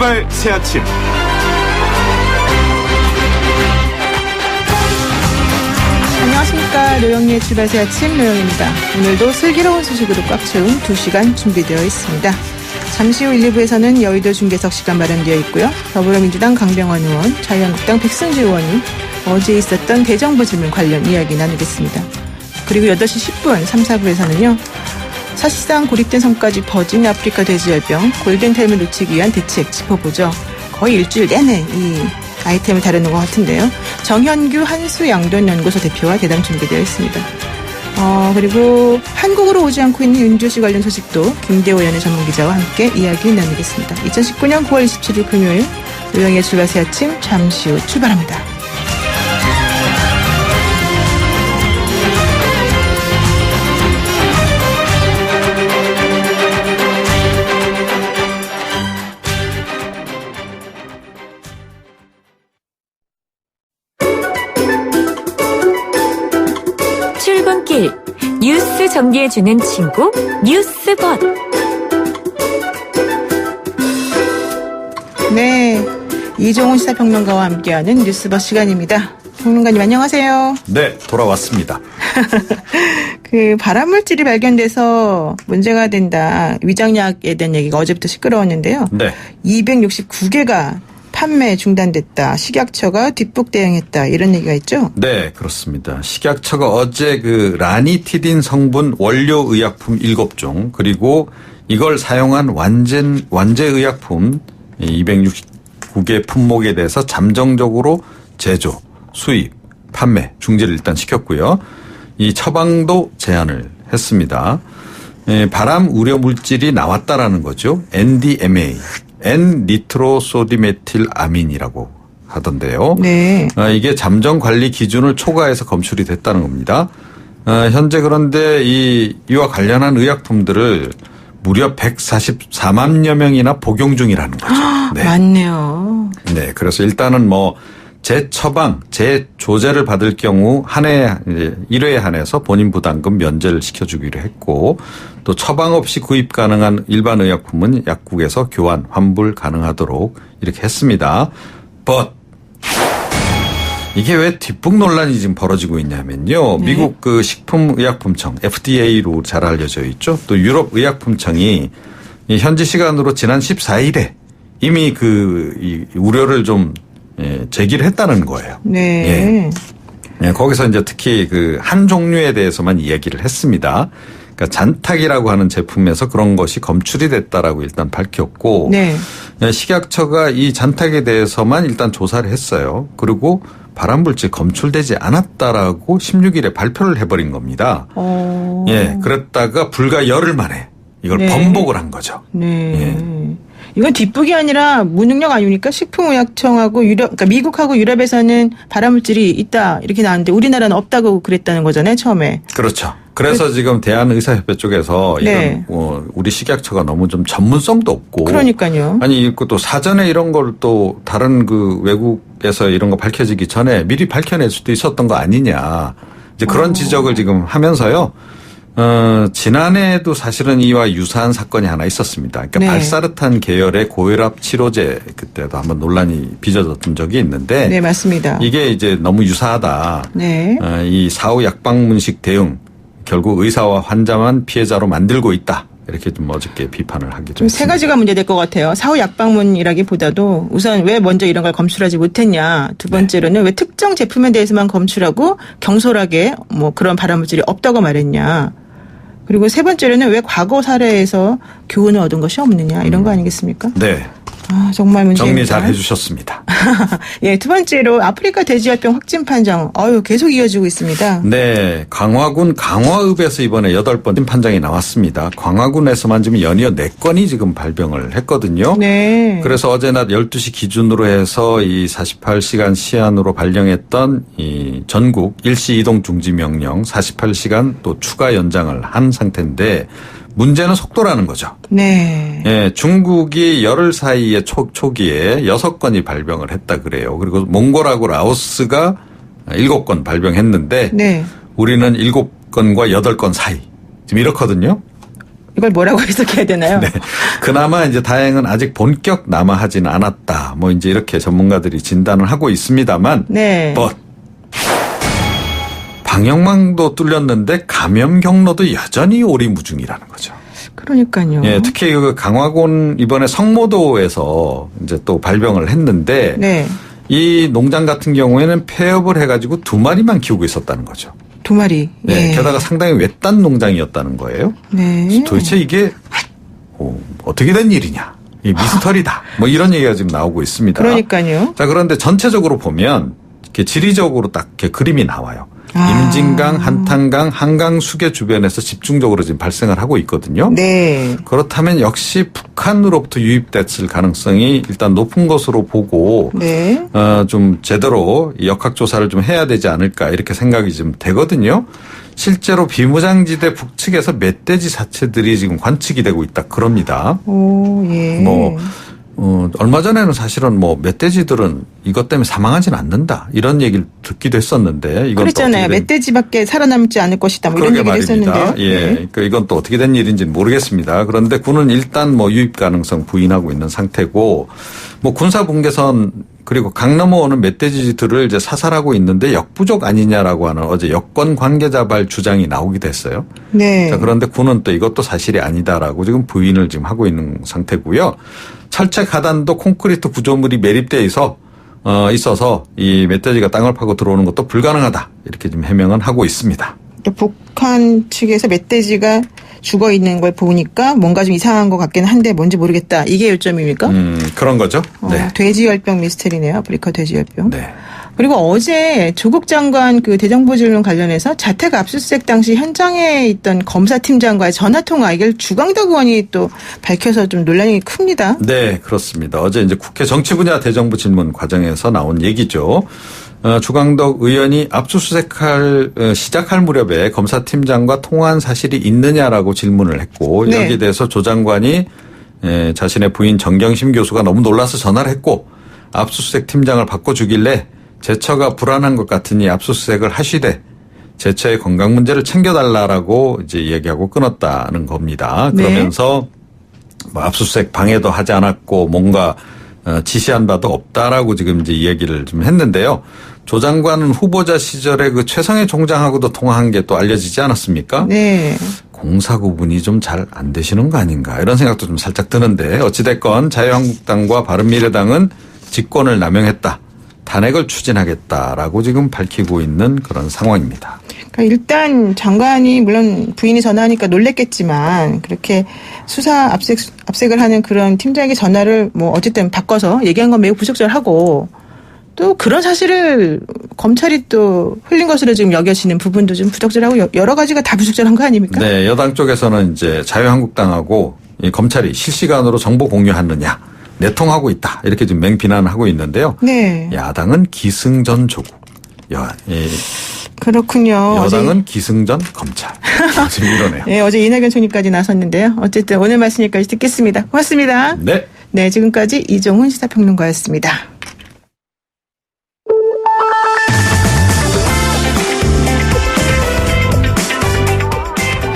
출발 새 아침. 안녕하십니까. 노영미의 출발 새 아침 노영입니다. 오늘도 슬기로운 소식으로 꽉 채운 2시간 준비되어 있습니다. 잠시 후 1, 2부에서는 여의도 중계석 시간 마련되어 있고요. 더불어민주당 강병원 의원, 자유한국당 백승주 의원이 어제 있었던 대정부 질문 관련 이야기 나누겠습니다. 그리고 8시 10분 3, 4부에서는요. 사실상 고립된 섬까지 퍼진 아프리카 돼지열병 골든타임을 놓치기 위한 대책 짚어보죠. 거의 일주일 내내 이 아이템을 다루는 것 같은데요. 정현규 한수양돈연구소 대표와 대담 준비되어 있습니다. 그리고 한국으로 오지 않고 있는 윤조씨 관련 소식도 김대호 연예 전문기자와 함께 이야기 나누겠습니다. 2019년 9월 27일 금요일 노영의 출발 새 아침 잠시 후 출발합니다. 출근길 뉴스 정리해주는 친구 뉴스봇. 네, 이종훈 시사평론가와 함께하는 뉴스봇 시간입니다. 평론가님 안녕하세요. 네, 돌아왔습니다. 그 발암물질이 발견돼서 문제가 된다. 위장약에 대한 얘기가 어제부터 시끄러웠는데요. 네. 269개가 판매 중단됐다. 식약처가 뒷북 대응했다. 이런 얘기가 있죠? 네, 그렇습니다. 식약처가 어제 그 라니티딘 성분 원료 의약품 7종 그리고 이걸 사용한 완제 의약품 269개 품목에 대해서 잠정적으로 제조, 수입, 판매 중지를 일단 시켰고요. 이 처방도 제한을 했습니다. 발암 우려 물질이 나왔다라는 거죠. NDMA. N-니트로소디메틸아민이라고 하던데요. 네. 이게 잠정 관리 기준을 초과해서 검출이 됐다는 겁니다. 현재 그런데 이와 관련한 의약품들을 무려 144만여 명이나 복용 중이라는 거죠. 네. 맞네요. 네. 그래서 일단은 뭐 재처방, 재조제를 받을 경우 한 해 1회에 한해서 본인 부담금 면제를 시켜주기로 했고 또 처방 없이 구입 가능한 일반 의약품은 약국에서 교환, 환불 가능하도록 이렇게 했습니다. But 이게 왜 뒷북 논란이 지금 벌어지고 있냐면요. 네. 미국 그 식품의약품청 FDA로 잘 알려져 있죠. 또 유럽 의약품청이 현지 시간으로 지난 14일에 이미 이 우려를 좀 제기를 했다는 거예요. 네. 예. 거기서 이제 특히 그 한 종류에 대해서만 이야기를 했습니다. 그러니까 잔탁이라고 하는 제품에서 그런 것이 검출이 됐다라고 일단 밝혔고, 네. 식약처가 이 잔탁에 대해서만 일단 조사를 했어요. 그리고 발암물질 검출되지 않았다라고 16일에 발표를 해버린 겁니다. 예, 그랬다가 불과 열흘 만에 이걸 네. 번복을 한 거죠. 네. 예. 이건 뒷북이 아니라 무능력 아닙니까? 식품의약청하고 그러니까 미국하고 유럽에서는 발암물질이 있다 이렇게 나왔는데 우리나라는 없다고 그랬다는 거잖아요, 처음에. 그렇죠. 그래서 지금 대한의사협회 쪽에서 네. 이건 우리 식약처가 너무 좀 전문성도 없고. 그러니까요. 아니 또 사전에 이런 걸 또 다른 그 외국에서 이런 거 밝혀지기 전에 미리 밝혀낼 수도 있었던 거 아니냐. 이제 그런 지적을 지금 하면서요. 지난해에도 사실은 이와 유사한 사건이 하나 있었습니다. 그러니까 네. 발사르탄 계열의 고혈압 치료제 그때도 한번 논란이 빚어졌던 적이 있는데. 네, 맞습니다. 이게 이제 너무 유사하다. 네. 이 사후 약방문식 대응 결국 의사와 환자만 피해자로 만들고 있다. 이렇게 좀 어저께 비판을 하기도 했습니다. 세 가지가 문제될 것 같아요. 사후 약방문이라기보다도 우선 왜 먼저 이런 걸 검출하지 못했냐. 두 번째로는 왜 특정 제품에 대해서만 검출하고 경솔하게 뭐 그런 발암물질이 없다고 말했냐. 그리고 세 번째로는 왜 과거 사례에서 교훈을 얻은 것이 없느냐. 이런 거 아니겠습니까? 네. 정말 문제입니다. 정리 잘 해주셨습니다. 예, 두 번째로 아프리카 돼지열병 확진 판정 계속 이어지고 있습니다. 네, 강화군 강화읍에서 이번에 8번 판정이 나왔습니다. 강화군에서만 지금 연이어 4건이 지금 발병을 했거든요. 네. 그래서 어제 낮 12시 기준으로 해서 이 48시간 시한으로 발령했던 이 전국 일시 이동 중지 명령 48시간 또 추가 연장을 한 상태인데 문제는 속도라는 거죠. 네. 예, 중국이 열흘 사이에 초기에 6건이 발병을 했다 그래요. 그리고 몽골하고 라오스가 7건 발병했는데 네. 우리는 7건과 8건 사이. 지금 이렇거든요. 이걸 뭐라고 해석해야 되나요? 네. 그나마 이제 다행은 아직 본격 남하하지는 않았다. 뭐 이제 이렇게 전문가들이 진단을 하고 있습니다만. 네. 방역망도 뚫렸는데 감염 경로도 여전히 오리무중이라는 거죠. 그러니까요. 예, 특히 그 강화군 이번에 성모도에서 이제 또 발병을 했는데. 네. 이 농장 같은 경우에는 폐업을 해가지고 2마리만 키우고 있었다는 거죠. 2마리. 네. 예. 게다가 상당히 외딴 농장이었다는 거예요. 네. 도대체 이게 어떻게 된 일이냐. 이 미스터리다. 뭐 이런 얘기가 지금 나오고 있습니다. 그러니까요. 자, 그런데 전체적으로 보면 이렇게 지리적으로 딱 이렇게 그림이 나와요. 임진강, 한탄강, 한강 수계 주변에서 집중적으로 지금 발생을 하고 있거든요. 네. 그렇다면 역시 북한으로부터 유입됐을 가능성이 일단 높은 것으로 보고 네. 좀 제대로 역학조사를 좀 해야 되지 않을까 이렇게 생각이 좀 되거든요. 실제로 비무장지대 북측에서 멧돼지 사체들이 지금 관측이 되고 있다 그럽니다. 오, 예. 얼마 전에는 사실은 멧돼지들은 이것 때문에 사망하지는 않는다. 이런 얘기를 듣기도 했었는데. 이건 그랬잖아요. 멧돼지밖에 살아남지 않을 것이다. 뭐 이런 얘기를 했었는데요. 예. 네. 그러니까 이건 또 어떻게 된 일인지는 모르겠습니다. 그런데 군은 일단 유입 가능성 부인하고 있는 상태고, 군사 분계선 그리고 강 넘어오는 멧돼지들을 이제 사살하고 있는데 역부족 아니냐라고 하는 어제 여권 관계자발 주장이 나오기도 했어요. 네. 자, 그런데 군은 또 이것도 사실이 아니다라고 지금 부인을 지금 하고 있는 상태고요. 철책 하단도 콘크리트 구조물이 매립되어 있어서 이 멧돼지가 땅을 파고 들어오는 것도 불가능하다. 이렇게 지금 해명은 하고 있습니다. 북한 측에서 멧돼지가 죽어 있는 걸 보니까 뭔가 좀 이상한 것 같긴 한데 뭔지 모르겠다. 이게 요점입니까? 그런 거죠. 네. 돼지열병 미스테리네요. 아프리카 돼지열병. 네. 그리고 어제 조국 장관 그 대정부질문 관련해서 자택 압수수색 당시 현장에 있던 검사팀장과의 전화통화 이걸 주광덕 의원이 또 밝혀서 좀 논란이 큽니다. 네, 그렇습니다. 어제 이제 국회 정치분야 대정부 질문 과정에서 나온 얘기죠. 주광덕 의원이 시작할 무렵에 검사팀장과 통화한 사실이 있느냐라고 질문을 했고 네. 여기에 대해서 조 장관이 자신의 부인 정경심 교수가 너무 놀라서 전화를 했고 압수수색 팀장을 바꿔주길래 제처가 불안한 것 같으니 압수수색을 하시되 제처의 건강 문제를 챙겨달라라고 이제 얘기하고 끊었다는 겁니다. 네. 그러면서 압수수색 방해도 하지 않았고 뭔가 지시한 바도 없다라고 지금 이제 이야기를 좀 했는데요. 조 장관은 후보자 시절에 그 최성해 총장하고도 통화한 게 또 알려지지 않았습니까? 네. 공사 구분이 좀 잘 안 되시는 거 아닌가 이런 생각도 좀 살짝 드는데 어찌됐건 자유한국당과 바른미래당은 직권을 남용했다. 탄핵을 추진하겠다라고 지금 밝히고 있는 그런 상황입니다. 그러니까 일단 장관이 물론 부인이 전화하니까 놀랬겠지만 그렇게 수사 압색을 하는 그런 팀장에게 전화를 어쨌든 바꿔서 얘기한 건 매우 부적절하고 또 그런 사실을 검찰이 또 흘린 것으로 지금 여겨지는 부분도 좀 부적절하고 여러 가지가 다 부적절한 거 아닙니까? 네, 여당 쪽에서는 이제 자유한국당하고 이 검찰이 실시간으로 정보 공유하느냐. 내통하고 있다. 이렇게 지금 맹비난하고 있는데요. 네. 야당은 기승전조국. 그렇군요. 여당은 기승전 검찰. 지금 이러네요. 네, 어제 이낙연 총리까지 나섰는데요. 어쨌든 오늘 말씀 여기까지 듣겠습니다. 고맙습니다. 네. 네, 지금까지 이종훈 시사평론가였습니다.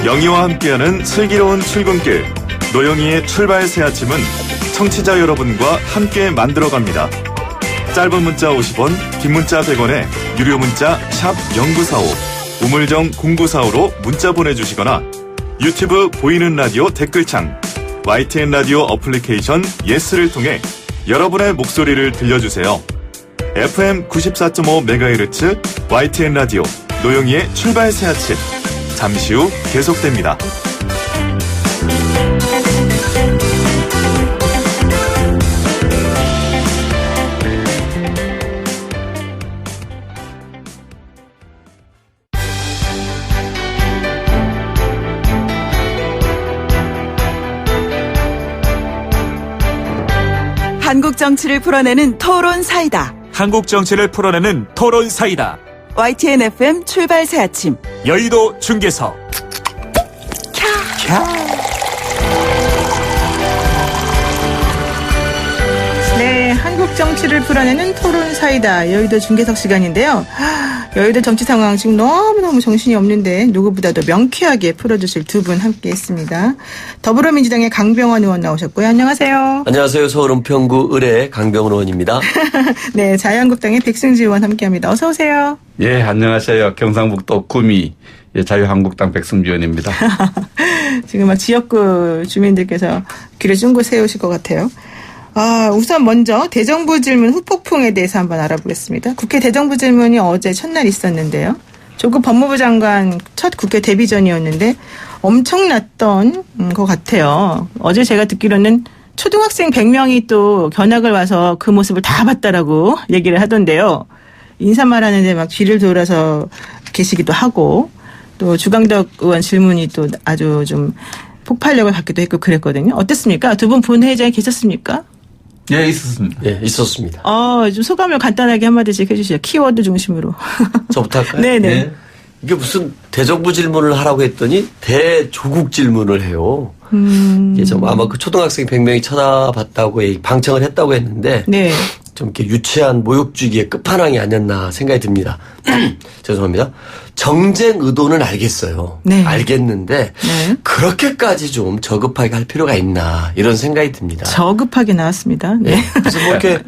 영희와 함께하는 슬기로운 출근길. 노영희의 출발 새 아침은 청취자 여러분과 함께 만들어갑니다. 짧은 문자 50원, 긴 문자 100원에 유료 문자 샵 0945, 우물정 0945로 문자 보내주시거나 유튜브 보이는 라디오 댓글창, YTN 라디오 어플리케이션 예스를 통해 여러분의 목소리를 들려주세요. FM 94.5MHz YTN 라디오 노영희의 출발 새 아침. 잠시 후 계속됩니다. 한국 정치를 풀어내는 토론 사이다. 한국 정치를 풀어내는 토론 사이다. YTN FM 출발 새 아침. 여의도 중계석. 네, 한국 정치를 풀어내는 토론 사이다. 여의도 중계석 시간인데요. 여의도 정치 상황 지금 너무너무 정신이 없는데 누구보다도 명쾌하게 풀어주실 두 분 함께했습니다. 더불어민주당의 강병원 의원 나오셨고요. 안녕하세요. 안녕하세요. 서울 은평구 의뢰 강병원 의원입니다. 네, 자유한국당의 백승지 의원 함께합니다. 어서 오세요. 예, 안녕하세요. 경상북도 구미 자유한국당 백승주 의원입니다. 지금 막 지역구 주민들께서 귀를 쫑긋 세우실 것 같아요. 우선 먼저 대정부 질문 후폭풍에 대해서 한번 알아보겠습니다. 국회 대정부 질문이 어제 첫날 있었는데요. 조국 법무부 장관 첫 국회 데뷔 전이었는데 엄청났던 것 같아요. 어제 제가 듣기로는 초등학생 100명이 또 견학을 와서 그 모습을 다 봤다라고 얘기를 하던데요. 인사말 하는데 막 뒤를 돌아서 계시기도 하고 또 주강덕 의원 질문이 또 아주 좀 폭발력을 받기도 했고 그랬거든요. 어땠습니까? 두 분 본회의장에 계셨습니까? 예, 있었습니다. 예, 있었습니다. 좀 소감을 간단하게 한마디씩 해주시죠. 키워드 중심으로. 저부터 할까요? 네네. 예. 이게 무슨 대정부 질문을 하라고 했더니 대조국 질문을 해요. 이게 좀 아마 그 초등학생 100명이 쳐다봤다고 방청을 했다고 했는데 네. 좀 이렇게 유치한 모욕주기의 끝판왕이 아니었나 생각이 듭니다. 죄송합니다. 정쟁 의도는 알겠어요. 네. 알겠는데 네. 그렇게까지 좀 저급하게 할 필요가 있나 이런 생각이 듭니다. 저급하게 나왔습니다. 네. 그래서 뭐 이렇게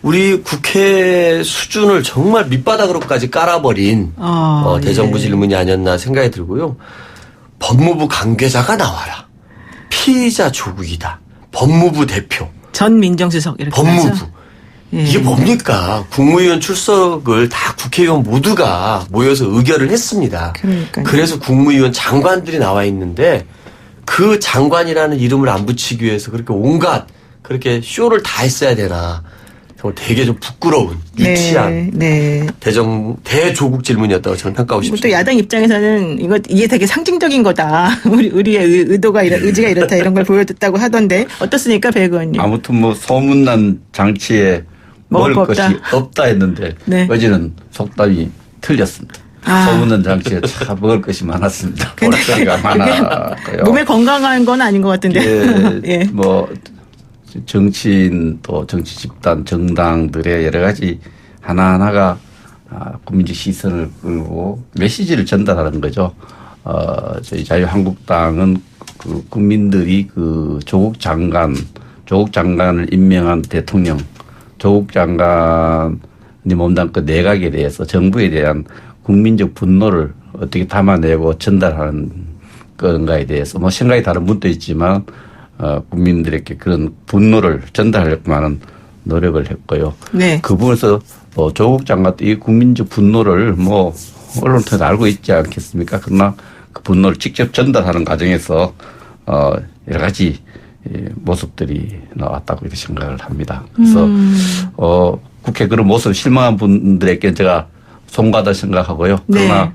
우리 국회 수준을 정말 밑바닥으로까지 깔아버린 대정부 예. 질문이 아니었나 생각이 들고요. 법무부 관계자가 나와라. 피의자 조국이다. 법무부 대표. 전 민정수석 이렇게 법무부. 하죠? 예. 이게 뭡니까? 국무위원 출석을 다 국회의원 모두가 모여서 의결을 했습니다. 그러니까요. 그래서 국무위원 장관들이 나와 있는데 그 장관이라는 이름을 안 붙이기 위해서 그렇게 온갖 그렇게 쇼를 다 했어야 되나. 정말 되게 좀 부끄러운 유치한 네. 대조국 질문이었다고 저는 평가하고 또 싶습니다. 야당 입장에서는 이게 되게 상징적인 거다. 우리의 의도가 의지가 이렇다 이런 걸 보여줬다고 하던데 어떻습니까, 배 의원님? 아무튼 뭐 소문난 장치에 먹을 먹을 거 것이 없다 했는데 네. 어제는 속담이 틀렸습니다. 소문난 장치에 참 먹을 것이 많았습니다. 볼거리가 많았고요. 몸에 건강한 건 아닌 것 같은데. 예, 뭐 정치인 또 정치 집단 정당들의 여러 가지 하나하나가 국민적 시선을 끌고 메시지를 전달하는 거죠. 저희 자유한국당은 그 국민들이 그 조국 장관을 임명한 대통령, 조국 장관이 몸담 그 내각에 대해서 정부에 대한 국민적 분노를 어떻게 담아내고 전달하는 건가에 대해서 뭐 생각이 다른 분도 있지만 국민들에게 그런 분노를 전달하려고 하는 노력을 했고요. 네. 그 부분에서 조국 장관도 이 국민적 분노를 뭐 언론 통해서 알고 있지 않겠습니까? 그러나 그 분노를 직접 전달하는 과정에서 여러 가지 모습들이 나왔다고 이렇게 생각을 합니다. 그래서 국회 그런 모습 실망한 분들에게 제가 송가다 생각하고요. 그러나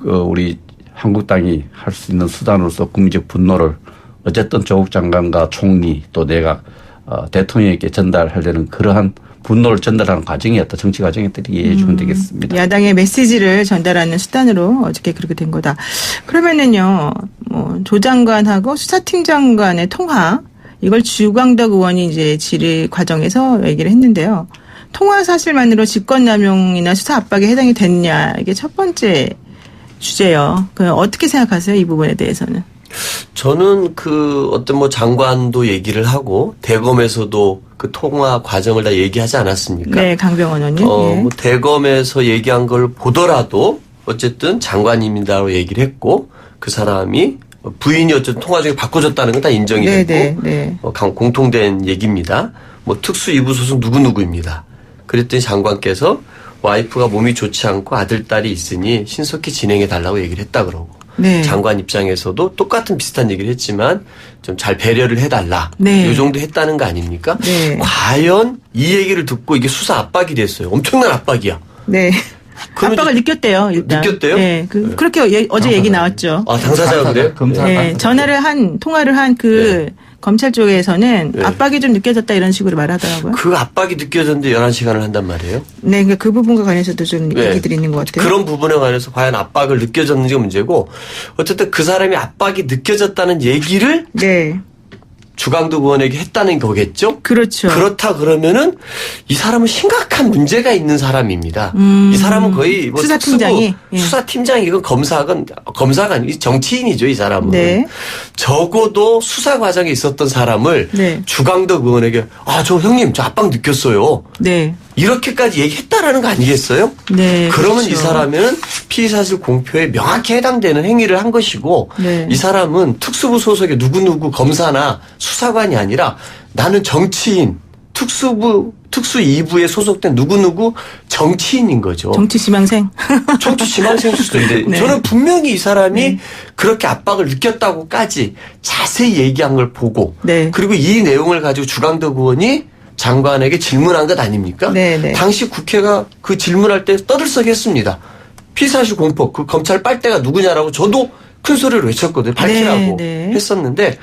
우리 한국당이 할 수 있는 수단으로서 국민적 분노를 어쨌든 조국 장관과 총리 또 내각 대통령에게 전달하려는 그러한 분노를 전달하는 과정이었다. 정치 과정이었다. 이해해 주면 되겠습니다. 야당의 메시지를 전달하는 수단으로 어저께 그렇게 된 거다. 그러면은요, 뭐 조 장관하고 수사팀장 간의 통화 이걸 주광덕 의원이 이제 질의 과정에서 얘기를 했는데요. 통화 사실만으로 직권남용이나 수사 압박에 해당이 됐냐 이게 첫 번째 주제요. 그 어떻게 생각하세요? 이 부분에 대해서는? 저는 그 어떤 뭐 장관도 얘기를 하고 대검에서도 그 통화 과정을 다 얘기하지 않았습니까? 네, 강병원 의원님. 예. 뭐 대검에서 얘기한 걸 보더라도 어쨌든 장관입니다라고 얘기를 했고 그 사람이 부인이 어쨌든 통화 중에 바꿔줬다는 건 다 인정이 됐고 공통된 얘기입니다. 뭐 특수 이부 소속 누구누구입니다. 그랬더니 장관께서 와이프가 몸이 좋지 않고 아들, 딸이 있으니 신속히 진행해 달라고 얘기를 했다 그러고 네. 장관 입장에서도 똑같은 비슷한 얘기를 했지만 좀 잘 배려를 해달라. 네. 이 정도 했다는 거 아닙니까? 네. 과연 이 얘기를 듣고 이게 수사 압박이 됐어요. 엄청난 압박이야. 네. 압박을 느꼈대요, 일단. 느꼈대요? 네. 그렇게 어제 얘기 나왔죠. 아, 당사자가 그래요? 네. 통화를 한 검찰 쪽에서는 압박이 좀 느껴졌다 이런 식으로 말하더라고요. 그 압박이 느껴졌는데 11시간을 한단 말이에요? 네. 그러니까 그 부분과 관해서도 좀 얘기들이 있는 것 같아요. 그런 부분에 관해서 과연 압박을 느껴졌는지가 문제고 어쨌든 그 사람이 압박이 느껴졌다는 얘기를 주강덕 의원에게 했다는 거겠죠? 그렇죠. 그렇다 그러면은 이 사람은 심각한 문제가 있는 사람입니다. 이 사람은 거의 뭐 수사팀장이 수사팀장이건 검사가 아니고 정치인이죠, 이 사람은. 네. 적어도 수사 과정에 있었던 사람을 네. 주강덕 의원에게 저 형님 저 압박 느꼈어요. 네. 이렇게까지 얘기했다라는 거 아니겠어요? 네. 그러면 그렇죠. 이 사람은 피의사실 공표에 명확히 해당되는 행위를 한 것이고 네. 이 사람은 특수부 소속의 누구누구 검사나 수사관이 아니라 나는 정치인 특수 2부에 소속된 누구누구 정치인인 거죠. 정치 지망생. 정치 지망생 수도 있는데 네. 저는 분명히 이 사람이 그렇게 압박을 느꼈다고까지 자세히 얘기한 걸 보고 네. 그리고 이 내용을 가지고 주강덕 의원이 장관에게 질문한 것 아닙니까? 네네. 당시 국회가 그 질문할 때 떠들썩했습니다. 피의사실 공표 그 검찰 빨대가 누구냐라고 저도 큰 소리로 외쳤거든요. 밝히라고 네. 했었는데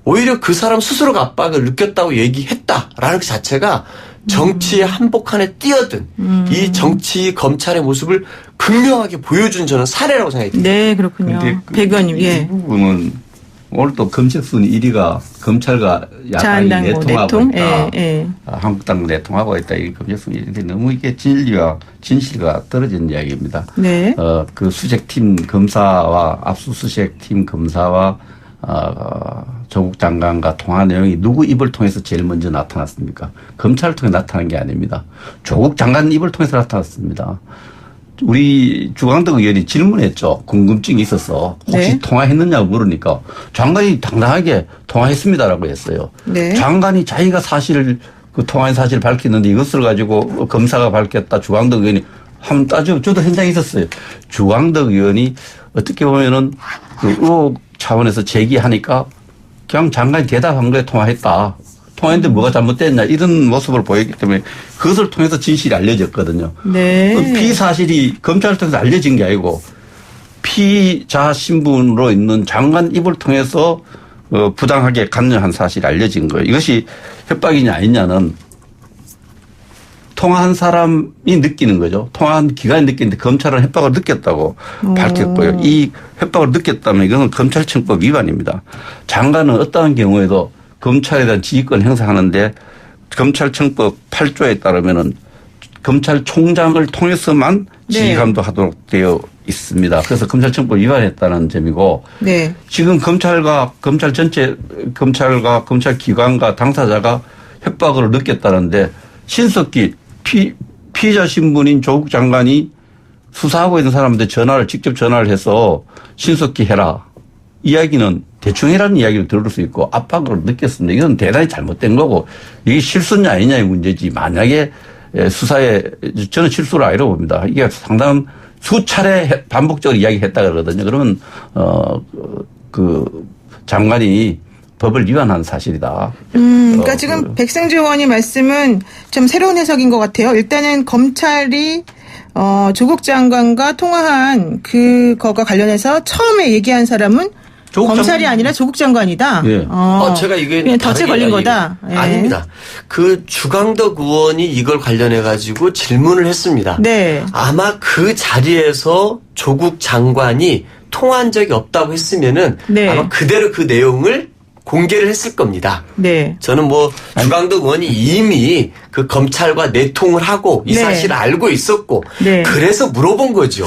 오히려 그 사람 스스로가 압박을 느꼈다고 얘기했다라는 그 자체가 정치의 한복판에 뛰어든 이 정치 검찰의 모습을 극명하게 보여준 저는 사례라고 생각이 듭니다. 네, 그렇군요. 백 의원님, 이 부분은 오늘 또 검색순위 1위가 검찰과 야당이 자한당 내통하고 내통? 있다. 예. 한국당 내통하고 있다. 이 검색순위 1위인데 너무 이게 진리와 진실과 떨어진 이야기입니다. 네. 그 수색팀 검사와 압수수색팀 검사와 조국 장관과 통화 내용이 누구 입을 통해서 제일 먼저 나타났습니까? 검찰을 통해 나타난 게 아닙니다. 조국 장관 입을 통해서 나타났습니다. 우리 주강덕 의원이 질문했죠. 궁금증이 있어서 혹시 네. 통화했느냐고 물으니까 장관이 당당하게 통화했습니다라고 했어요. 네. 장관이 자기가 사실을 그 통화한 사실을 밝혔는데 이것을 가지고 검사가 밝혔다. 주강덕 의원이 한번 따져. 저도 현장에 있었어요. 주강덕 의원이 어떻게 보면은 그 의혹 차원에서 제기하니까 그냥 장관이 대답한 거에 통화했다. 통화했는데 뭐가 잘못됐냐 이런 모습을 보였기 때문에 그것을 통해서 진실이 알려졌거든요. 네. 피사실이 검찰을 통해서 알려진 게 아니고 피의자 신분으로 있는 장관 입을 통해서 부당하게 관여한 사실이 알려진 거예요. 이것이 협박이냐 아니냐는 통화한 사람이 느끼는 거죠. 통화한 기관이 느끼는데 검찰은 협박을 느꼈다고 밝혔고요. 이 협박을 느꼈다면 이것은 검찰청법 위반입니다. 장관은 어떠한 경우에도 검찰에 대한 지휘권 행사하는데 검찰청법 8조에 따르면은 검찰총장을 통해서만 지휘감독하도록 되어 있습니다. 그래서 검찰청법 위반했다는 점이고 네. 지금 검찰과 검찰 전체 검찰과 검찰 기관과 당사자가 협박을 느꼈다는데 신석기 피의자 신분인 조국 장관이 수사하고 있는 사람한테 직접 전화를 해서 신석기 해라. 이야기는 대충 해라는 이야기를 들을 수 있고 압박을 느꼈습니다. 이건 대단히 잘못된 거고 이게 실수냐 아니냐의 문제지. 만약에 수사에 저는 실수를 아니라고 봅니다. 이게 상당한 수차례 반복적으로 이야기했다 그러거든요. 그러면 그 장관이 법을 위반한 사실이다. 그러니까 지금 백승주 의원님 말씀은 좀 새로운 해석인 것 같아요. 일단은 검찰이 조국 장관과 통화한 그거가 관련해서 처음에 얘기한 사람은 검찰이 아니라 조국 장관이다. 예. 제가 이게 그냥 덫에 걸린 거다. 예. 아닙니다. 그 주강덕 의원이 이걸 관련해 가지고 질문을 했습니다. 네. 아마 그 자리에서 조국 장관이 통화한 적이 없다고 했으면은 네. 아마 그대로 그 내용을 공개를 했을 겁니다. 네. 저는 주강덕 의원이 이미 그 검찰과 내통을 하고 이 네. 사실을 알고 있었고 네. 그래서 물어본 거죠.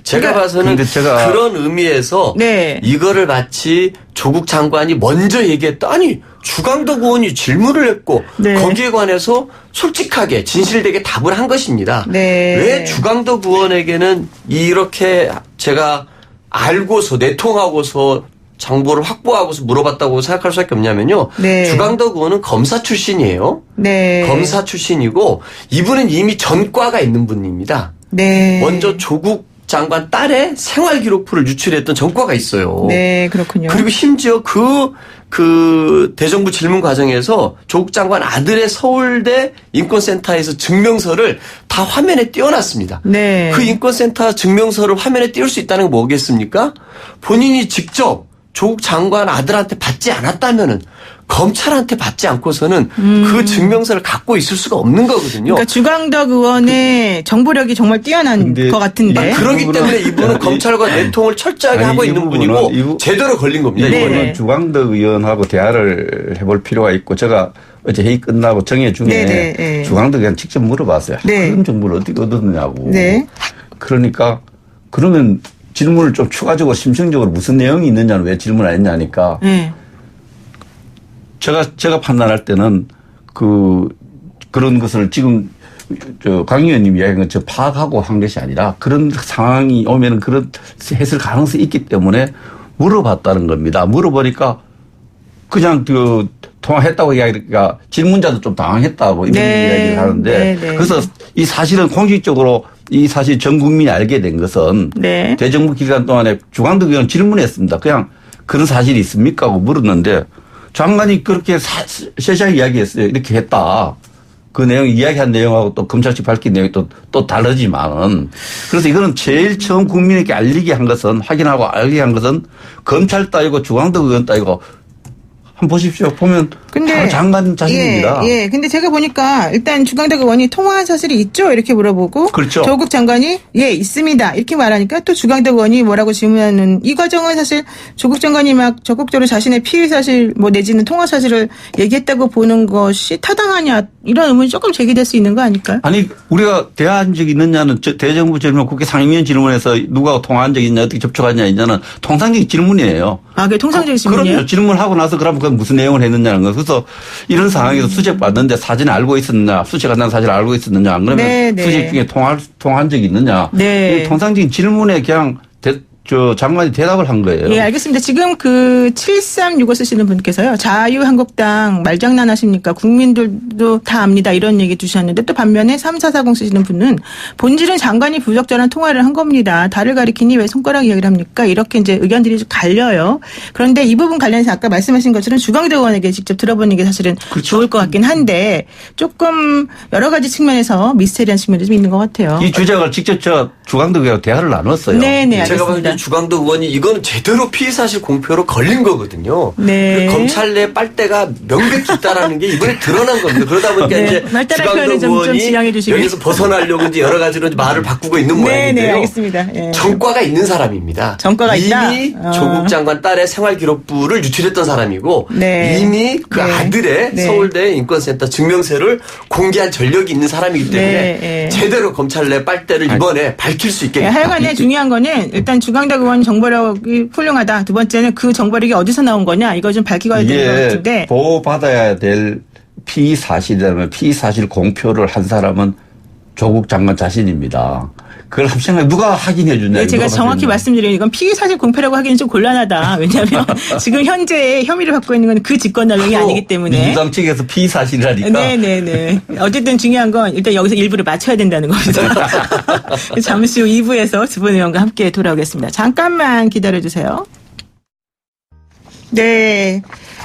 제가 봐서는 그런 의미에서 네. 이거를 마치 조국 장관이 먼저 얘기했다. 아니 주강덕 의원이 질문을 했고 네. 거기에 관해서 솔직하게 진실되게 답을 한 것입니다. 네. 왜 주강덕 의원에게는 이렇게 제가 알고서 내통하고서 정보를 확보하고서 물어봤다고 생각할 수밖에 없냐면요. 네. 주강덕 의원은 검사 출신이에요. 네. 검사 출신이고 이분은 이미 전과가 있는 분입니다. 네. 먼저 조국 장관 딸의 생활기록부를 유출했던 전과가 있어요. 네, 그렇군요. 그리고 심지어 그 대정부 질문 과정에서 조국 장관 아들의 서울대 인권센터에서 증명서를 다 화면에 띄워놨습니다. 네. 그 인권센터 증명서를 화면에 띄울 수 있다는 건 뭐겠습니까? 본인이 직접 조국 장관 아들한테 받지 않았다면은 검찰한테 받지 않고서는 그 증명서를 갖고 있을 수가 없는 거거든요. 그러니까 주광덕 의원의 정보력이 정말 뛰어난 것 같은데. 그렇기 때문에 이분은 검찰과 내통을 철저하게 하고 있는 분이고 제대로 걸린 겁니다. 이번은 주광덕 의원하고 대화를 해볼 필요가 있고 제가 어제 회의 끝나고 정회 중에 주광덕 의원 직접 물어봤어요. 그런 정보를 어떻게 얻었느냐고. 그러니까 그러면 질문을 좀 추가적으로 심층적으로 무슨 내용이 있느냐는 왜 질문 안 했냐니까 제가 판단할 때는 그런 것을 지금 강 의원님이 이야기한 것처럼 파악하고 한 것이 아니라 그런 상황이 오면은 그런 했을 가능성이 있기 때문에 물어봤다는 겁니다. 물어보니까 그냥 통화했다고 이야기하니까 질문자도 좀 당황했다고 이런 이야기를 하는데 그래서 이 사실은 공식적으로 이 사실 전 국민이 알게 된 것은 대정부 기간 동안에 주광덕 의원 질문했습니다. 그냥 그런 사실이 있습니까? 하고 물었는데 장관이 그렇게 세세하게 이야기했어요. 이렇게 했다. 그 내용 이야기한 내용하고 또 검찰 측 밝힌 내용이 또 다르지만은 그래서 이거는 제일 처음 국민에게 알리게 한 것은 확인하고 알리게 한 것은 검찰 따위고 주광덕 의원 따위고 한번 보십시오. 보면 바로 장관 자신입니다. 근데 제가 보니까 일단 주광덕 의원이 통화한 사실이 있죠? 이렇게 물어보고. 그렇죠. 조국 장관이 있습니다. 이렇게 말하니까 또 주광덕 의원이 뭐라고 질문하는 이 과정은 사실 조국 장관이 막 적극적으로 자신의 피의 사실 내지는 통화 사실을 얘기했다고 보는 것이 타당하냐 이런 의문이 조금 제기될 수 있는 거 아닐까요? 아니 우리가 대화한 적이 있느냐는 대정부 질문 국회 상임위원 질문에서 누가 통화한 적이 있냐 어떻게 접촉하냐 있냐는 통상적인 질문이에요. 그게 통상적인 질문이에요? 그럼요. 질문하고 나서 그럼 무슨 내용을 했느냐는 거. 그래서 이런 상황에서 수색 받는데 사진을 알고 있었느냐, 수색한다는 사실을 알고 있었느냐, 안 그러면 수색 중에 통화한 적이 있느냐. 통상적인 질문에 그냥 장관이 대답을 한 거예요. 알겠습니다. 지금 7365 쓰시는 분께서요. 자유한국당 말장난 하십니까? 국민들도 다 압니다. 이런 얘기 주셨는데 또 반면에 3440 쓰시는 분은 본질은 장관이 부적절한 통화를 한 겁니다. 달을 가리키니 왜 손가락 이야기를 합니까? 이렇게 이제 의견들이 좀 갈려요. 그런데 이 부분 관련해서 아까 말씀하신 것처럼 주광덕 의원에게 직접 들어보는 게 사실은 좋을 것 같긴 한데 조금 여러 가지 측면에서 미스테리한 측면이 좀 있는 것 같아요. 이 주장을 직접 주광덕 의원과 대화를 나눴어요. 네네. 제가 봤을 때 주광덕 의원이 이거는 제대로 피의사실 공표로 걸린 거거든요. 검찰 내 빨대가 명백히 있다라는 게 이번에 드러난 겁니다. 그러다 보니까 이제 주광덕 의원이 여기서 벗어나려고 이제 여러 가지로 말을 바꾸고 있는 모양인데요. 알겠습니다. 전과가 있는 사람입니다. 전과가 있다. 이미 조국 장관 딸의 생활기록부를 유출했던 사람이고 이미 그 아들의 서울대 인권센터 증명서를 공개한 전력이 있는 사람이기 때문에 제대로 검찰 내 빨대를 이번에 밝힐 수 있겠다. 하여간에 중요한 거는 일단 주광덕 의원 정보력이 훌륭하다. 두 번째는 그 정보력이 어디서 나온 거냐. 이거 좀 밝히고 되는 것 같은데. 보호받아야 될 피의 사실이라면 피의 사실 공표를 한 사람은 조국 장관 자신입니다. 그걸 합생각 누가 확인해 주냐. 제가 정확히 말씀드리면 이건 피의 사실 공표라고 하기는 좀 곤란하다. 왜냐하면 지금 현재 혐의를 받고 있는 건 그 직권남용이 아니기 때문에. 민주당 측에서 피의 사실이라니까. 네네네. 어쨌든 중요한 건 일단 여기서 일부를 맞춰야 된다는 겁니다. 잠시 후 2부에서 두 분 의원과 함께 돌아오겠습니다. 잠깐만 기다려주세요. 네.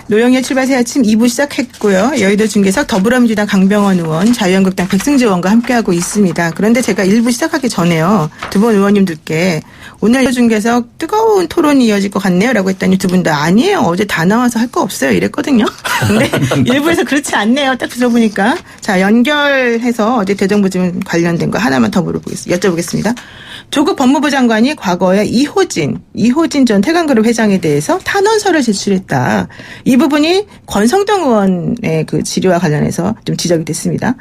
노영희의 출발새 아침 2부 시작했고요. 여의도 중계석 더불어민주당 강병원 의원, 자유한국당 백승재 의원과 함께하고 있습니다. 그런데 제가 1부 시작하기 전에요. 두 분 의원님들께 오늘 중계석 뜨거운 토론이 이어질 것 같네요 라고 했더니 두 분 다 아니에요. 어제 다 나와서 할 거 없어요 이랬거든요. 근데 1부에서 그렇지 않네요. 딱 들어보니까. 자, 연결해서 어제 대정부 질문 관련된 거 하나만 더 여쭤보겠습니다. 조국 법무부 장관이 과거에 이호진 전 태광그룹 회장에 대해서 탄원서를 제출했다. 이 부분이 권성동 의원의 그 질의와 관련해서 좀 지적이 됐습니다.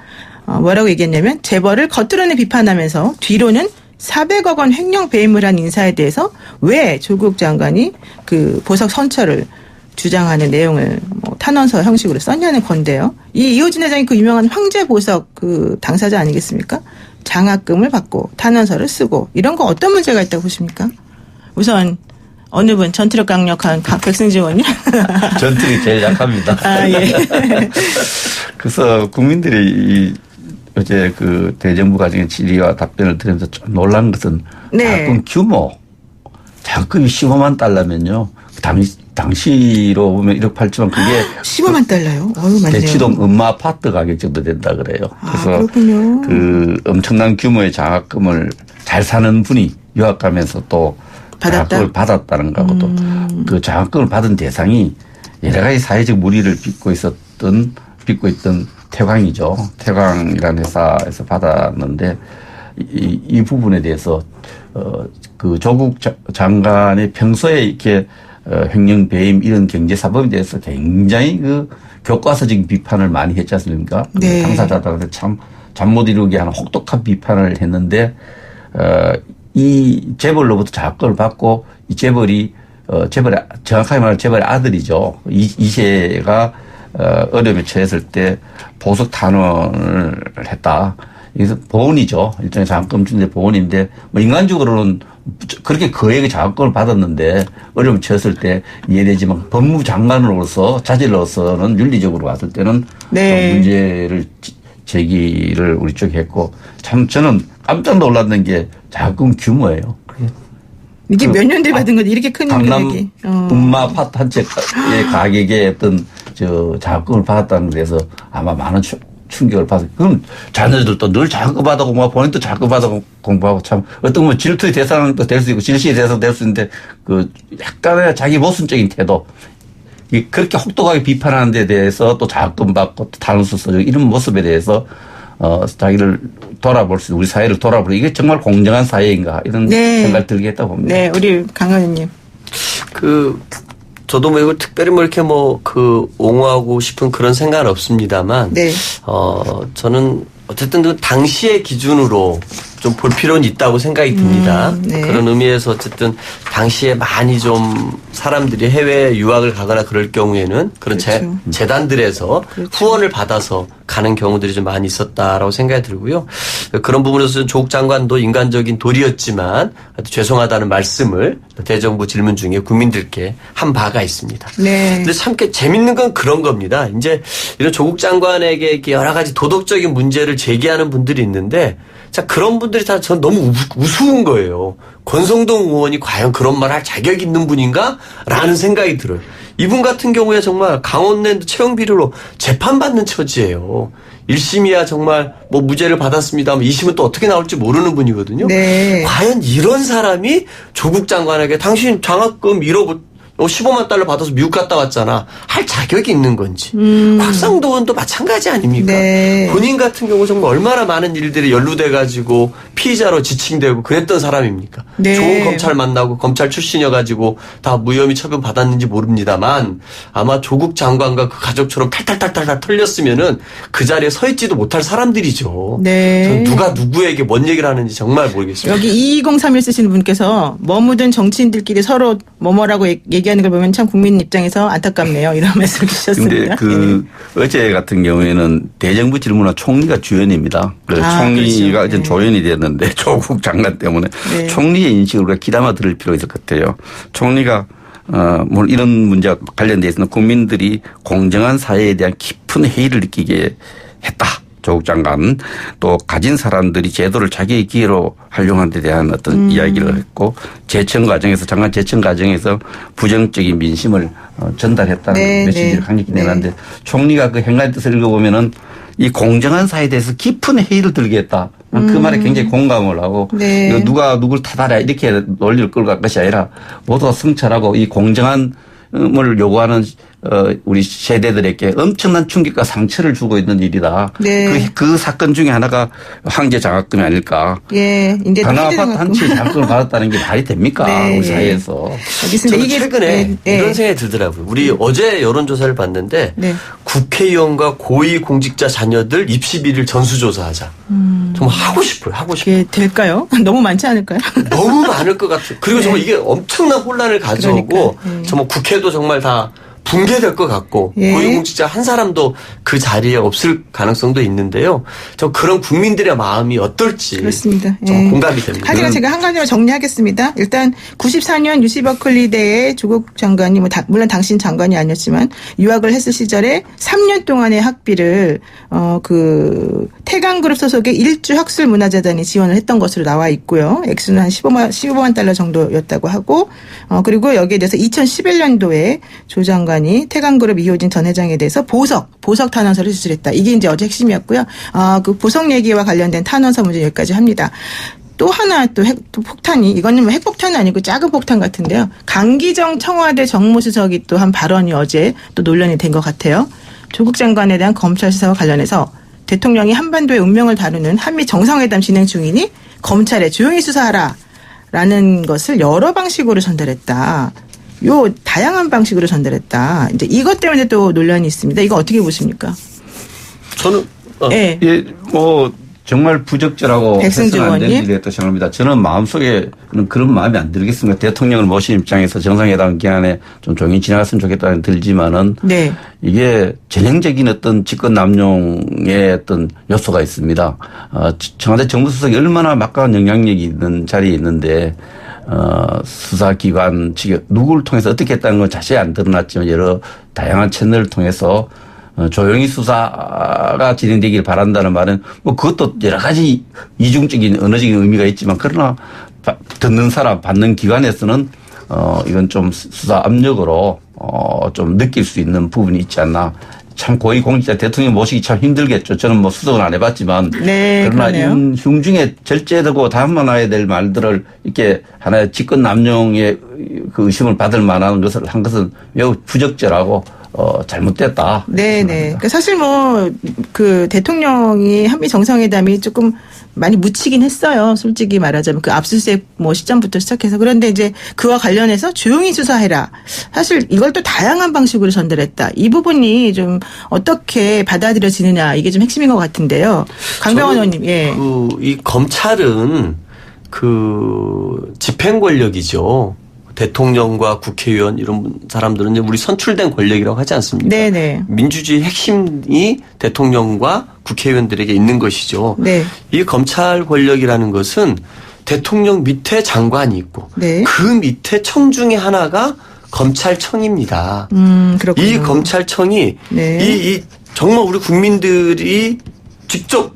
뭐라고 얘기했냐면 재벌을 겉으로는 비판하면서 뒤로는 400억 원 횡령 배임을 한 인사에 대해서 왜 조국 장관이 그 보석 선처를 주장하는 내용을 탄원서 형식으로 썼냐는 건데요. 이 이호진 회장이 그 유명한 황제 보석 그 당사자 아니겠습니까? 장학금을 받고 탄원서를 쓰고 이런 거 어떤 문제가 있다고 보십니까? 우선 어느 분 전투력 강력한 백승재 의원님. 전투력이 제일 약합니다. 그래서 국민들이 어제 그 대정부 과정의 질의와 답변을 들으면서 좀 놀란 것은 장학금 규모. 장학금이 15만 달러면요. 당시로 보면 1억 8천만 그게 15만 달러요? 맞네요. 대치동 음마 아파트 가격 정도 된다 그래요. 그래서 그렇군요. 그 엄청난 규모의 장학금을 잘 사는 분이 유학 가면서 또 장학금을 받았다는 거하고도 그 장학금을 받은 대상이 여러 가지 사회적 물의를 빚고 있던 태광이죠. 태광이라는 회사에서 받았는데 이 부분에 대해서 그 조국 장관의 평소에 이렇게 횡령 배임 이런 경제사범에 대해서 굉장히 그 교과서적인 비판을 많이 했지 않습니까? 네. 당사자들한테 참 잠 못 이루게 하는 혹독한 비판을 했는데 이 재벌로부터 자금을 받고 이 재벌이 정확하게 말하면 재벌의 아들이죠. 이세가 어려움에 처했을 때 보석 탄원을 했다. 이것은 보훈이죠. 일종의 자금 준데 보훈인데 뭐 인간적으로는 그렇게 거액의 자금을 받았는데 어려움에 처했을 때 이해되지만 법무장관으로서 자질로서는 윤리적으로 봤을 때는 네. 문제를 제기를 우리 쪽에 했고 참 저는 깜짝 놀랐는 게 자금 규모예요. 이게 몇 년대 받은 건데 이렇게 큰 강남 금액이. 음마 아파트 한 채의 가격에 어떤 자금을 받았다는 데서 아마 많은 충격을 받았어요. 그럼 자녀들도 늘 자금 받아 공부하고 본인도 자금 받아 공부하고 참 어떤 뭐 질투의 대상도 될 수 있고 질시의 대상도 될 수 있는데 그 약간의 자기 모순적인 태도. 그렇게 혹독하게 비판하는 데 대해서 또 자금 받고 또 탄원서 써주고 이런 모습에 대해서 자기를 돌아볼 수, 우리 사회를 돌아볼 이게 정말 공정한 사회인가 이런 네. 생각을 들게 했다 봅니다. 네, 우리 강 의원님. 저도 뭐 이걸 특별히 뭐 이렇게 옹호하고 싶은 그런 생각은 없습니다만, 네. 저는 어쨌든 그 당시의 기준으로 좀 볼 필요는 있다고 생각이 듭니다. 네. 그런 의미에서 어쨌든 당시에 많이 좀 사람들이 해외 유학을 가거나 그럴 경우에는 그런 그렇죠. 재단들에서 그렇죠. 후원을 받아서 가는 경우들이 좀 많이 있었다라고 생각이 들고요. 그런 부분에서 조국 장관도 인간적인 도리였지만 죄송하다는 말씀을 대정부 질문 중에 국민들께 한 바가 있습니다. 네. 근데 참 재밌는 건 그런 겁니다. 이제 이런 조국 장관에게 이렇게 여러 가지 도덕적인 문제를 제기하는 분들이 있는데 자, 그런 분들이 다 전 너무 우스운 거예요. 권성동 의원이 과연 그런 말 할 자격이 있는 분인가? 라는 생각이 들어요. 이분 같은 경우에 정말 강원랜드 채용 비리로 재판받는 처지예요. 1심이야 정말 뭐 무죄를 받았습니다 하면 2심은 또 어떻게 나올지 모르는 분이거든요. 네. 과연 이런 사람이 조국 장관에게 당신 장학금 1억 15만 달러 받아서 미국 갔다 왔잖아. 할 자격이 있는 건지. 곽상도 의원도 마찬가지 아닙니까? 네. 본인 같은 경우 정말 얼마나 많은 일들이 연루돼가지고 피의자로 지칭되고 그랬던 사람입니까? 네. 좋은 검찰 만나고 검찰 출신이어가지고 다 무혐의 처분 받았는지 모릅니다만 아마 조국 장관과 그 가족처럼 탈탈탈탈 털렸으면은 그 자리에 서 있지도 못할 사람들이죠. 네. 전 누가 누구에게 뭔 얘기를 하는지 정말 모르겠습니다. 여기 2203일 쓰시는 분께서 머무든 정치인들끼리 서로 뭐뭐라고 얘기하는 걸 보면 참 국민 입장에서 안타깝네요. 이런 말씀을 주셨습니다. 근데 어제 같은 경우에는 대정부 질문화 총리가 주연입니다. 총리가 그렇죠. 이제 조연이 됐는데 조국 장관 때문에 네. 총리의 인식을 우리가 귀담아 들을 필요가 있을 것 같아요. 총리가 뭐 이런 문제와 관련돼 있어서 국민들이 공정한 사회에 대한 깊은 회의를 느끼게 했다. 조국 장관 또 가진 사람들이 제도를 자기의 기회로 활용하는 데 대한 어떤 이야기를 했고 장관 재청 과정에서 부정적인 민심을 전달했다는 네, 메시지를 네. 강력히 내놨는데 총리가 그 행간의 뜻을 읽어보면은 이 공정한 사회에 대해서 깊은 회의를 들겠다. 그 말에 굉장히 공감을 하고 네. 이거 누가 누굴 탓하라 이렇게 논리를 끌고 갈 것이 아니라 모두가 성찰하고 이 공정함을 요구하는 우리 세대들에게 엄청난 충격과 상처를 주고 있는 일이다. 네. 그 사건 중에 하나가 황제 장학금이 아닐까. 예, 인제 강남 아파트 한 채 장학금을 받았다는 게 말이 됩니까? 네, 우리 사회에서. 알겠습니다. 저는 최근에 네. 이런 생각이 들더라고요. 우리 어제 여론조사를 봤는데 네. 국회의원과 고위공직자 자녀들 입시 비리를 전수조사하자. 정말 하고 싶어요. 하고 싶어요. 이게 될까요? 너무 많지 않을까요? 너무 많을 것 같아요. 그리고 정말 이게 엄청난 혼란을 가져오고 그러니까, 정말 국회도 정말 다 붕괴될 것 같고 예. 고위공직자 한 사람도 그 자리에 없을 가능성도 있는데요. 저 그런 국민들의 마음이 어떨지 그렇습니다. 좀 예. 공감이 됩니다. 하지만 제가 한 가지만 정리하겠습니다. 일단 94년 UC 버클리대에 조국 장관이 물론 당신 장관이 아니었지만 유학을 했을 시절에 3년 동안의 학비를 태강그룹 소속의 일주학술문화재단이 지원을 했던 것으로 나와 있고요. 액수는 한 15만 달러 정도였다고 하고 그리고 여기에 대해서 2011년도에 조 장관이 태강그룹 이호진 전 회장에 대해서 보석 탄원서를 제출했다. 이게 이제 어제 핵심이었고요. 그 보석 얘기와 관련된 탄원서 문제 여기까지 합니다. 또 하나 또 폭탄이 이거는 뭐 핵폭탄은 아니고 작은 폭탄 같은데요. 강기정 청와대 정무수석이 또 한 발언이 어제 또 논란이 된 것 같아요. 조국 장관에 대한 검찰 수사와 관련해서 대통령이 한반도의 운명을 다루는 한미 정상회담 진행 중이니 검찰에 조용히 수사하라라는 것을 여러 방식으로 전달했다. 요 다양한 방식으로 전달했다. 이제 이것 때문에 또 논란이 있습니다. 이거 어떻게 보십니까? 저는 네. 예, 뭐 정말 부적절하고 백승주 해서는 안 되는 의원님? 일이었다고 생각합니다. 저는 마음속에는 그런 마음이 안 들겠습니다. 대통령을 모신 입장에서 정상회담 기간에 좀 조용히 지나갔으면 좋겠다는 들지만은 네. 이게 전형적인 어떤 직권 남용의 어떤 요소가 있습니다. 청와대 정무수석이 얼마나 막강한 영향력이 있는 자리에 있는데 수사기관 측에 누구를 통해서 어떻게 했다는 건 자세히 안 드러났지만 여러 다양한 채널을 통해서 조용히 수사가 진행되길 바란다는 말은 뭐 그것도 여러 가지 이중적인 언어적인 의미가 있지만 그러나 듣는 사람 받는 기관에서는 이건 좀 수사 압력으로 좀 느낄 수 있는 부분이 있지 않나. 참 고위 공직자 대통령 모시기 참 힘들겠죠. 저는 뭐 수석은 안 해봤지만 네, 그러나 그러네요. 이런 흉중에 절제되고 담아놔야 될 말들을 이렇게 하나의 직권 남용의 그 의심을 받을 만한 것을 한 것은 매우 부적절하고 잘못됐다. 네네. 사실 뭐 그 대통령이 한미 정상회담이 조금 많이 묻히긴 했어요. 솔직히 말하자면 그 압수수색 뭐 시점부터 시작해서 그런데 이제 그와 관련해서 조용히 수사해라. 사실 이걸 또 다양한 방식으로 전달했다. 이 부분이 좀 어떻게 받아들여지느냐 이게 좀 핵심인 것 같은데요. 강병원 의원님, 예. 이 검찰은 그 집행 권력이죠. 대통령과 국회의원 이런 사람들은 이제 우리 선출된 권력이라고 하지 않습니까? 네네. 민주주의 핵심이 대통령과 국회의원들에게 있는 것이죠. 네. 이 검찰 권력이라는 것은 대통령 밑에 장관이 있고 네. 그 밑에 청 중에 하나가 검찰청입니다. 그렇군요. 이 검찰청이 네. 이 정말 우리 국민들이 직접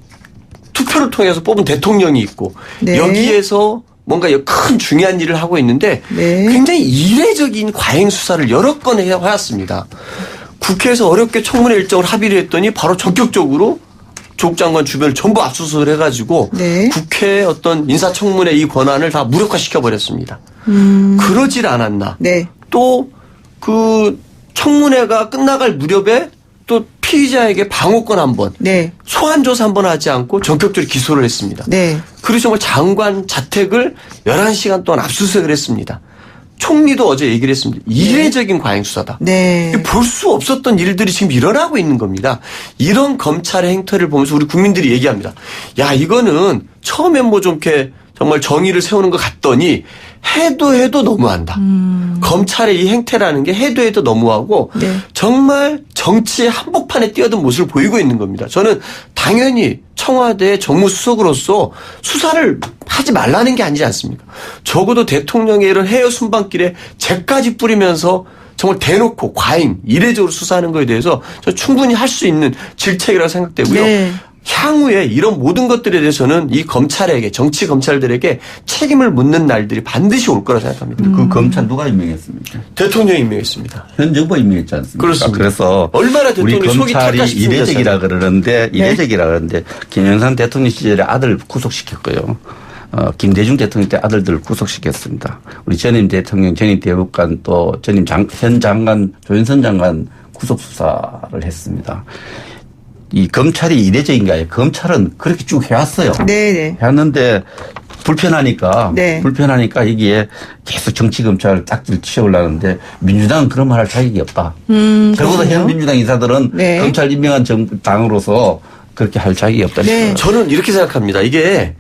투표를 통해서 뽑은 대통령이 있고 네. 여기에서 뭔가 큰 중요한 일을 하고 있는데 네. 굉장히 이례적인 과잉 수사를 여러 건 해왔습니다. 국회에서 어렵게 청문회 일정을 합의를 했더니 바로 전격적으로 조국 장관 주변을 전부 압수수색을 해가지고 네. 국회 어떤 인사청문회 이 권한을 다 무력화시켜버렸습니다. 그러질 않았나. 네. 또 그 청문회가 끝나갈 무렵에 또 피의자에게 방어권 한번 네. 소환조사 한번 하지 않고 전격적으로 기소를 했습니다. 네. 그래서 정말 장관 자택을 11시간 동안 압수수색을 했습니다. 총리도 어제 얘기를 했습니다. 이례적인 과잉 수사다. 네. 볼 수 없었던 일들이 지금 일어나고 있는 겁니다. 이런 검찰의 행태를 보면서 우리 국민들이 얘기합니다. 야, 이거는 처음엔 뭐 좀 이렇게 정말 정의를 세우는 것 같더니 해도 너무한다. 검찰의 이 행태라는 게 해도 너무하고 네. 정말 정치의 한복판에 뛰어든 모습을 보이고 있는 겁니다. 저는 당연히 청와대 정무수석으로서 수사를 하지 말라는 게 아니지 않습니까? 적어도 대통령의 이런 해외 순방길에 죄까지 뿌리면서 정말 대놓고 과잉 이례적으로 수사하는 거에 대해서 저 충분히 할 수 있는 질책이라고 생각되고요. 네. 향후에 이런 모든 것들에 대해서는 이 검찰에게 정치 검찰들에게 책임을 묻는 날들이 반드시 올 거라 생각합니다. 그 검찰 누가 임명했습니까? 대통령이 임명했습니다. 현 정부가 임명했지 않습니까? 그렇습니다. 그래서 얼마나 우리 대통령이 속이 검찰이 탔다 싶습니다. 이례적이라 그러는데 김영삼 대통령 시절에 아들 구속시켰고요. 김대중 대통령 때 아들들 구속시켰습니다. 우리 전임 대통령, 전임 대법관 또 전임 현 장관 조윤선 장관 구속 수사를 했습니다. 이 검찰이 이례적인가요? 검찰은 그렇게 쭉 해왔어요. 네네. 해왔는데 불편하니까 네. 여기에 계속 정치 검찰을 딱지를 치워오려는데 민주당은 그런 말 할 자격이 없다. 적어도 현 민주당 인사들은 네. 검찰 임명한 당으로서 그렇게 할 자격이 없다. 네. 저는 이렇게 생각합니다. 이게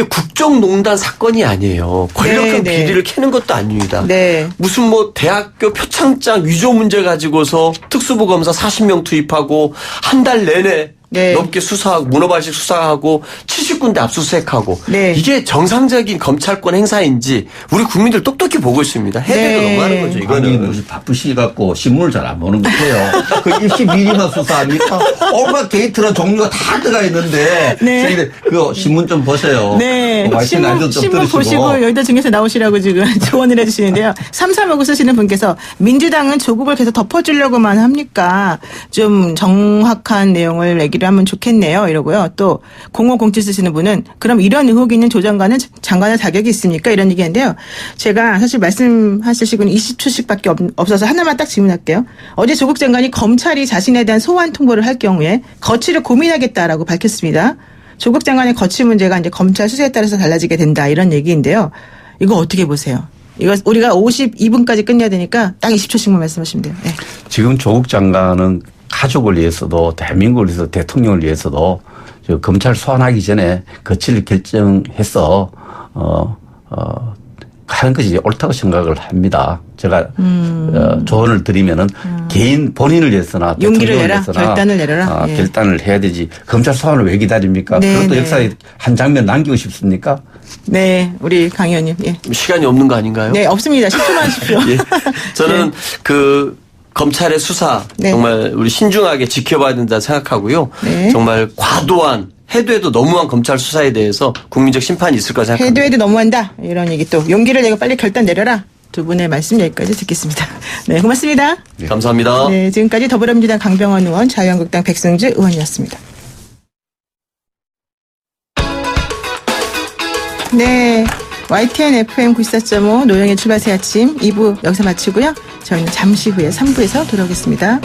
국정농단 사건이 아니에요. 권력형 네. 비리를 캐는 것도 아닙니다. 네. 무슨 뭐 대학교 표창장 위조 문제 가지고서 특수부 검사 40명 투입하고 한 달 내내 네. 넘게 수사하고 문어발식 수사하고 70군데 압수수색하고 네. 이게 정상적인 검찰권 행사인지 우리 국민들 똑똑히 보고 있습니다. 해대도 네. 너무하는 거죠. 아니 이거는. 무슨 바쁘시갖고 신문을 잘 안 보는 거예요. 그 입시 비리만 수사합니까? 온갖 게이트나 종류가 다 들어가 있는데 네. 저희들 그 신문 좀 보세요. 네. 말씀 좀 신문 들으시고. 보시고 여의도 중에서 나오시라고 지금 조언을 해주시는데요. 3359 쓰시는 분께서 민주당은 조국을 계속 덮어주려고만 합니까? 좀 정확한 내용을 얘기를 하기로 하면 좋겠네요. 이러고요. 또 0507 쓰시는 분은 그럼 이런 의혹이 있는 조 장관은 장관의 자격이 있습니까? 이런 얘기인데요. 제가 사실 말씀하실 시간이 20초씩밖에 없어서 하나만 딱 질문할게요. 어제 조국 장관이 검찰이 자신에 대한 소환 통보를 할 경우에 거취를 고민하겠다라고 밝혔습니다. 조국 장관의 거취 문제가 이제 검찰 수사에 따라서 달라지게 된다 이런 얘기인데요. 이거 어떻게 보세요? 이거 우리가 52분까지 끝내야 되니까 딱 20초씩만 말씀하시면 돼요. 네. 지금 조국 장관은 가족을 위해서도 대한민국을 위해서 대통령을 위해서도 검찰 소환하기 전에 거취를 결정해서 하는 것이 옳다고 생각을 합니다. 제가 조언을 드리면은 개인 본인을 위해서나 용기를 대통령을 내라, 위해서나 결단을 내려라. 예. 결단을 해야 되지. 검찰 소환을 왜 기다립니까? 네, 그것도 네. 역사에 한 장면 남기고 싶습니까? 네, 우리 강 의원님. 예. 시간이 없는 거 아닌가요? 네, 없습니다. 10초만 하십시오. 예. 저는 네. 그 검찰의 수사 네. 정말 우리 신중하게 지켜봐야 된다 생각하고요. 네. 정말 과도한 해도 너무한 검찰 수사에 대해서 국민적 심판이 있을 거라 생각합니다. 해도 너무한다. 이런 얘기 또 용기를 내고 빨리 결단 내려라. 두 분의 말씀 여기까지 듣겠습니다. 네, 고맙습니다. 감사합니다. 네, 지금까지 더불어민주당 강병원 의원, 자유한국당 백승주 의원이었습니다. 네, YTN FM 94.5 노영의 출발새 아침 2부 여기서 마치고요. 저희는 잠시 후에 3부에서 돌아오겠습니다.